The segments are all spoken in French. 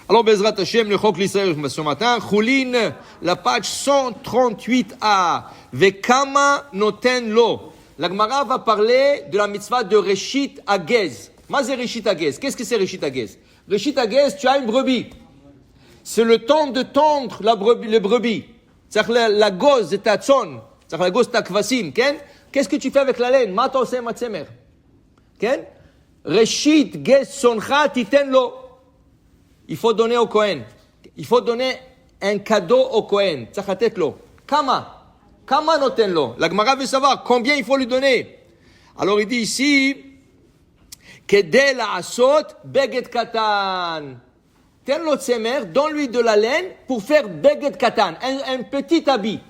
Alors, Bezrat Hashem, le Chok l'Israël ce matin, Choulin, la page 138a, Vekama noten lo. La Gemara va parler de la mitzvah de Reshit Agez. Mazé Reshit Agez. Qu'est-ce que c'est Reshit Agez? Reshit Agez, tu as une brebis. C'est le temps de tondre le brebis. C'est-à-dire la goze de ta tzon. C'est-à-dire la goze de ta kvasim. Qu'est-ce que tu fais avec la laine? Ma t'osé ma tsemer. Reshit Gez soncha titen lo. Il faut donner au Kohen. Il faut donner un cadeau au Kohen. Tzachatetlo. Kama. Kama notenlo. La Gemara veut savoir combien il faut lui donner. Alors il dit ici, Kedel asot beged katan. Tenlo tsemer, donne-lui de la laine pour faire beged katan. Un petit habit.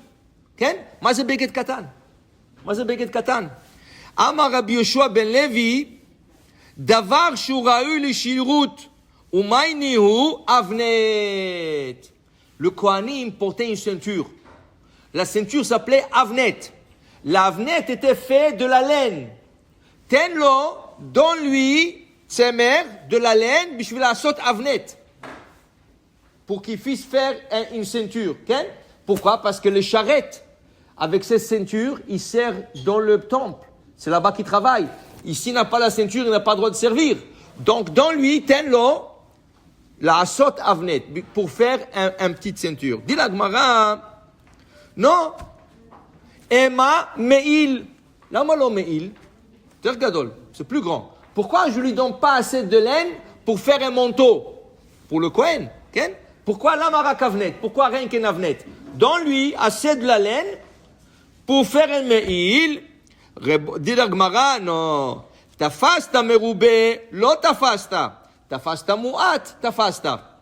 Ma c'est beged katan. Ma c'est beged katan. Amar Rabbi Yoshua ben Levi, davar shura'u li shirut. Avnet. Le Kohanim portait une ceinture. La ceinture s'appelait Avnet. L'Avnet était fait de la laine. Tenlo, donne-lui, tsemer, de la laine, bishvil asot Avnet. Pour qu'il puisse faire une ceinture. Pourquoi? Parce que le charrette, avec cette ceinture, il sert dans le temple. C'est là-bas qu'il travaille. Ici, il n'a pas la ceinture, il n'a pas le droit de servir. Donc, donne-lui, tenlo, la asot avnet, pour faire un petite ceinture. Dit la Gemara, non, Ema meil. Lama lo meil. C'est gadol, c'est plus grand. Pourquoi je lui donne pas assez de laine pour faire un manteau? Pour le Kohen, pourquoi lama rak avnet? Pourquoi rien qu'un avnet? Donne-lui assez de la laine pour faire un meil. Dit la Gemara, non. Tafasta merube, lo tafasta. Tafasta mu'at, tafasta.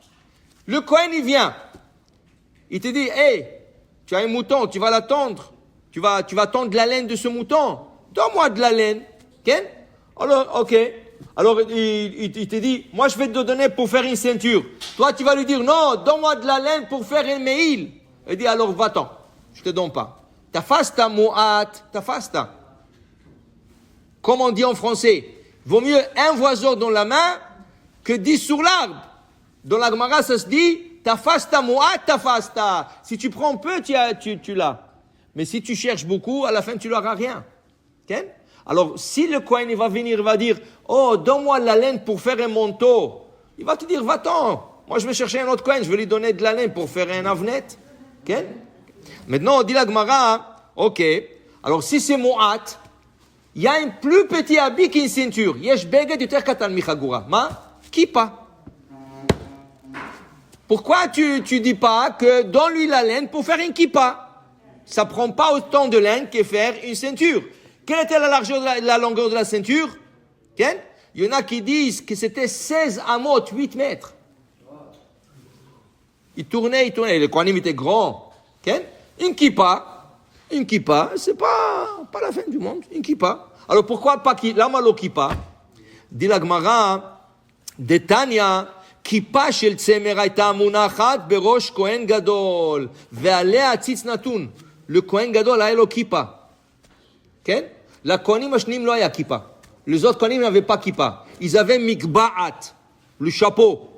Le Kohen, il vient. Il te dit, hey, tu as un mouton, tu vas l'attendre. Tu vas tondre la laine de ce mouton. Donne-moi de la laine. Alors, ok. Alors, il te dit, moi, je vais te donner pour faire une ceinture. Toi, tu vas lui dire, non, donne-moi de la laine pour faire un meil. Il dit, alors, va-t'en. Je te donne pas. Tafasta mu'at, tafasta. Comme on dit en français, vaut mieux un oiseau dans la main que 10 sur l'arbre. Dans la Gemara, ça se dit, tafasta mu'at tafasta. Si tu prends peu, tu l'as. Mais si tu cherches beaucoup, à la fin, tu n'auras rien. Okay? Alors, si le Kohen, il va venir, il va dire, oh, donne-moi de la laine pour faire un manteau. Il va te dire, va-t'en. Moi, je vais chercher un autre Kohen, je vais lui donner de la laine pour faire un avnet. Okay? Maintenant, on dit la Gemara, ok. Alors, si c'est mu'at, il y a un plus petit habit qu'une ceinture. Yesh beged yuter katan michagura. Ma? Kippa. Pourquoi tu dis pas que donne-lui la laine pour faire une kippa? Ça prend pas autant de laine que faire une ceinture. Quelle était la largeur la longueur de la ceinture? Il y en a qui disent que c'était 16 amot, 8 mètres. Il tournait. Le Kohanim était grand. Une kippa, c'est pas la fin du monde. Une kippa. Alors pourquoi pas lama lo kippa? Dit la Gemara, Detania, kippa shel tzemer hayta munachat berosh Kohen gadol, ve'alea tzitz natun. Le Kohen gadol a lo kippa. La Kohanim ashnim lo haya kippa. Les autres Kohanim n'avaient pas kippa. Ils avaient mikba'at, le chapeau.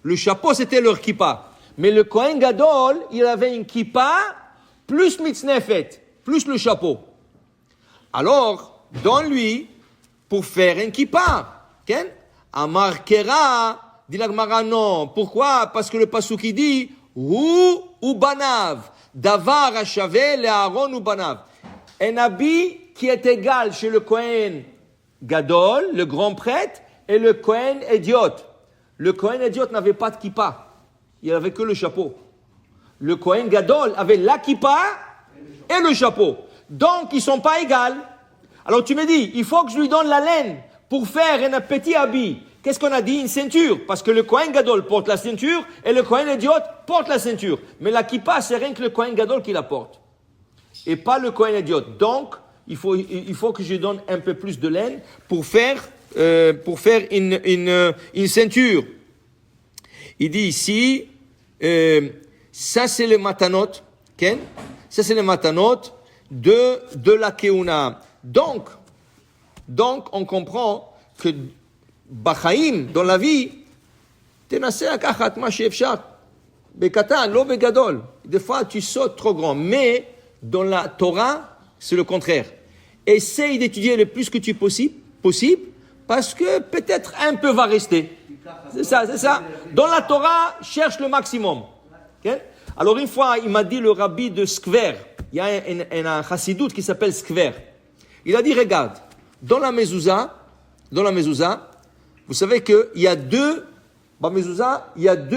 Le chapeau, c'était leur kippa. Mais le Kohen gadol, il avait une kippa plus mitznefet, plus le chapeau. Alors, donne-lui pour faire un kippa. Amar kera, dit la Gemara, non. Pourquoi? Parce que le pasuk il dit, hu ou banav, davar hashave le Aaron ou banav. Un habit qui est égal chez le Kohen gadol, le grand prêtre, et le Kohen idiot. Le Kohen idiot n'avait pas de kippa. Il n'avait que le chapeau. Le Kohen gadol avait la kippa et le chapeau. Donc, ils ne sont pas égaux. Alors, tu me dis, il faut que je lui donne la laine pour faire un petit habit. Qu'est-ce qu'on a dit? Une ceinture. Parce que le Kohen gadol porte la ceinture et le Kohen idiot porte la ceinture. Mais la kippa, c'est rien que le Kohen gadol qui la porte. Et pas le Kohen idiot. Donc, il faut que je lui donne un peu plus de laine pour faire une ceinture. Il dit ici, ça c'est le matanot. Ça c'est le matanot de la keuna. Donc, on comprend que Bachaïm, dans la vie, תנסה לקחת מה שאפשר. בקטן, לא בגדול. Des fois, tu sautes trop grand. Mais dans la Torah, c'est le contraire. Essaye d'étudier le plus que tu possible, parce que peut-être un peu va rester. C'est ça. Dans la Torah, cherche le maximum. Okay? Alors une fois, il m'a dit le rabbi de Skver, il y a un chassidoute qui s'appelle Skver. Il a dit, regarde, dans la mezouza, vous savez qu'il y a deux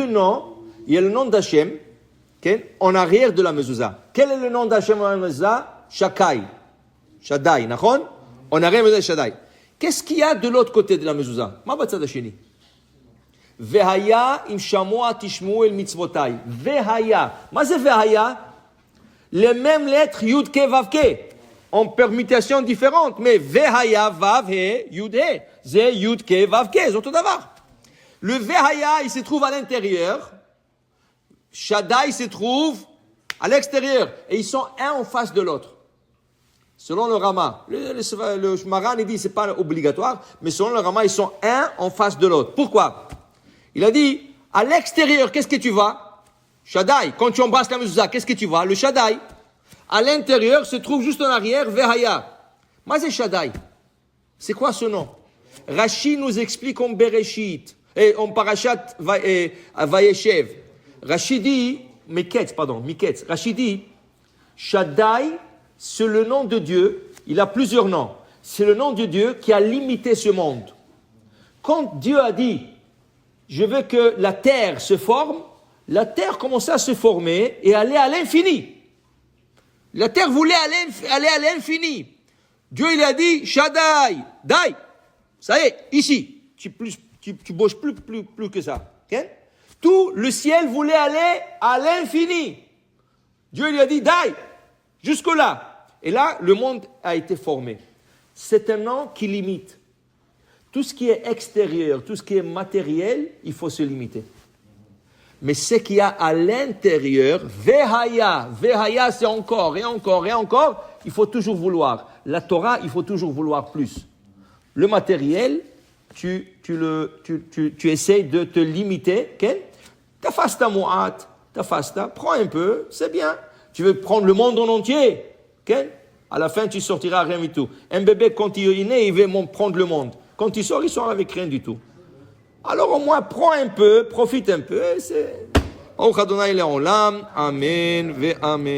noms. Il y a le nom d'Hachem, okay, en arrière de la mezouza. Quel est le nom d'Hachem en arrière de la mezouza? Shaddai, נכון? En arrière de la mezouza, Shaddai. Qu'est-ce qu'il y a de l'autre côté de la mezouza? מה בצד השני? והיה אם שמוע תשמעו אל מצוותיי. והיה. מה זה והיה? Les mêmes lettres Yud Ke Vav Ke, en permutations différentes, mais והיה Vav He Yud He. זה Yud Ke Vav Ke, זה אותו דבר. Le והיה, il se trouve à l'intérieur. Shaddai se trouve à l'extérieur. Et ils sont un en face de l'autre. Selon le Rama. Le Maran, il dit que ce n'est pas obligatoire, mais selon le Rama, ils sont un en face de l'autre. Pourquoi? Il a dit, à l'extérieur, qu'est-ce que tu vois? Shaddai. Quand tu embrasses la mezouza, qu'est-ce que tu vois? Le Shaddai. À l'intérieur se trouve juste en arrière, Vehaya. Mais c'est Shaddai. C'est quoi ce nom? Rashi nous explique en Bereshit, et en Parashat Vayeshev. Rashi dit, Miketz, Rashi dit, Shaddai, c'est le nom de Dieu, il a plusieurs noms. C'est le nom de Dieu qui a limité ce monde. Quand Dieu a dit, je veux que la terre se forme, la terre commençait à se former et aller à l'infini. La terre voulait aller à l'infini. Dieu, il a dit, Shaddai, Dai, ça y est, ici, tu bouges plus que ça. Okay? Tout le ciel voulait aller à l'infini. Dieu lui a dit, Dai, jusque-là. Et là, le monde a été formé. C'est un nom qui limite. Tout ce qui est extérieur, tout ce qui est matériel, il faut se limiter. Mais ce qu'il y a à l'intérieur, Vehaya, c'est encore, et encore, et encore, il faut toujours vouloir. La Torah, il faut toujours vouloir plus. Le matériel, tu essaies de te limiter. Okay? Tafasta mu'at, tafasta, prends un peu, c'est bien. Tu veux prendre le monde en entier. Okay? À la fin, tu sortiras rien du tout. Un bébé, quand il est né, il veut prendre le monde. Quand il sort avec rien du tout. Alors au moins, prends un peu, profite un peu. C'est... Amen, ve amen.